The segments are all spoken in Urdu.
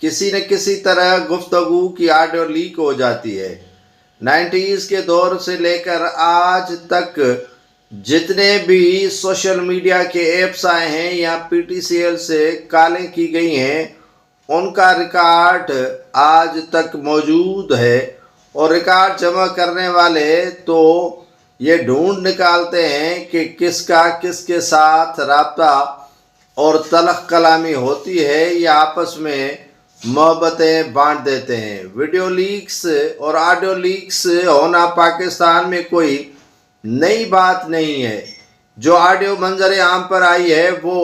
کسی نہ کسی طرح گفتگو کی آڈیو لیک ہو جاتی ہے۔ 90s کے دور سے لے کر آج تک جتنے بھی سوشل میڈیا کے ایپس آئے ہیں یا پی ٹی سی ایل سے کالیں کی گئی ہیں، ان کا ریکارڈ آج تک موجود ہے، اور ریکارڈ جمع کرنے والے تو یہ ڈھونڈ نکالتے ہیں کہ کس کا کس کے ساتھ رابطہ اور تلخ کلامی ہوتی ہے، یا آپس میں محبتیں بانٹ دیتے ہیں۔ ویڈیو لیکس اور آڈیو لیکس ہونا پاکستان میں کوئی نئی بات نہیں ہے۔ جو آڈیو منظر عام پر آئی ہے وہ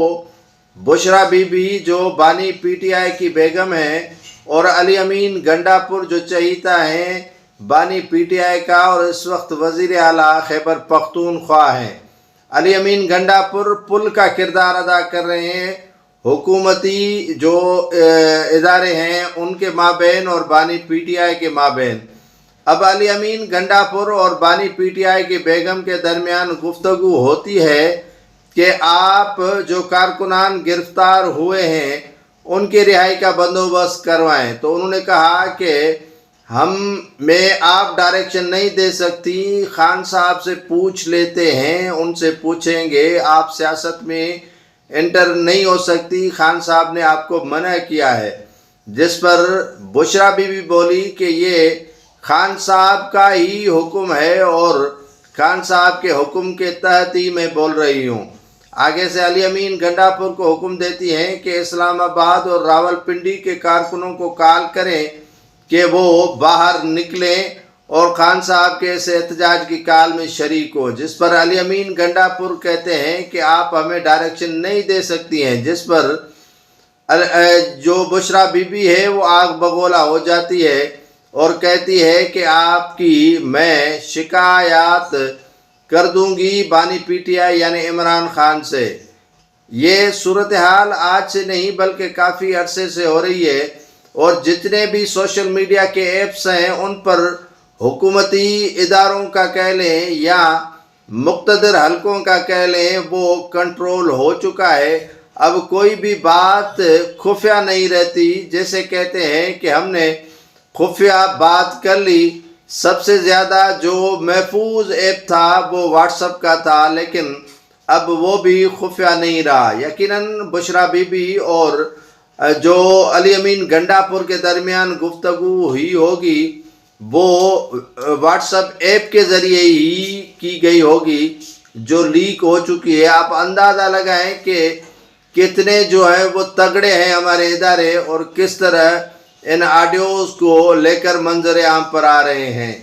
بشرا بی بی جو بانی پی ٹی آئی کی بیگم ہے، اور علی امین گنڈا پور جو چہیتا ہیں بانی پی ٹی آئی کا اور اس وقت وزیر اعلیٰ خیبر پختونخوا ہیں۔ علی امین گنڈا پور پل کا کردار ادا کر رہے ہیں حکومتی جو ادارے ہیں ان کے مابین اور بانی پی ٹی آئی کے مابین۔ اب علی امین گنڈا پور اور بانی پی ٹی آئی کے بیگم کے درمیان گفتگو ہوتی ہے کہ آپ جو کارکنان گرفتار ہوئے ہیں ان کی رہائی کا بندوبست کروائیں، تو انہوں نے کہا کہ میں آپ ڈائریکشن نہیں دے سکتی، خان صاحب سے پوچھ لیتے ہیں، ان سے پوچھیں گے، آپ سیاست میں انٹر نہیں ہو سکتی، خان صاحب نے آپ کو منع کیا ہے۔ جس پر بشرا بی بی بولی کہ یہ خان صاحب کا ہی حکم ہے اور خان صاحب کے حکم کے تحت ہی میں بول رہی ہوں۔ آگے سے علی امین گنڈا پور کو حکم دیتی ہیں کہ اسلام آباد اور راول پنڈی کے کارکنوں کو کال کریں کہ وہ باہر نکلیں اور خان صاحب کے اس احتجاج کی کال میں شریک ہو، جس پر علی امین گنڈا پور کہتے ہیں کہ آپ ہمیں ڈائریکشن نہیں دے سکتی ہیں، جس پر جو بشرا بی بی ہے وہ آگ بگولا ہو جاتی ہے اور کہتی ہے کہ آپ کی میں شکایات کر دوں گی بانی پی ٹی آئی یعنی عمران خان سے۔ یہ صورتحال آج سے نہیں بلکہ کافی عرصے سے ہو رہی ہے، اور جتنے بھی سوشل میڈیا کے ایپس ہیں ان پر حکومتی اداروں کا کہہ لیں یا مقتدر حلقوں کا کہہ لیں وہ کنٹرول ہو چکا ہے۔ اب کوئی بھی بات خفیہ نہیں رہتی، جیسے کہتے ہیں کہ ہم نے خفیہ بات کر لی۔ سب سے زیادہ جو محفوظ ایپ تھا وہ واٹس ایپ کا تھا، لیکن اب وہ بھی خفیہ نہیں رہا۔ یقیناً بشرا بی بی اور جو علی امین گنڈا پور کے درمیان گفتگو ہوئی ہوگی وہ واٹس ایپ کے ذریعے ہی کی گئی ہوگی جو لیک ہو چکی ہے۔ آپ اندازہ لگائیں کہ کتنے جو ہیں وہ تگڑے ہیں ہمارے ادارے، اور کس طرح ان آڈیوز کو لے کر منظر عام پر آ رہے ہیں۔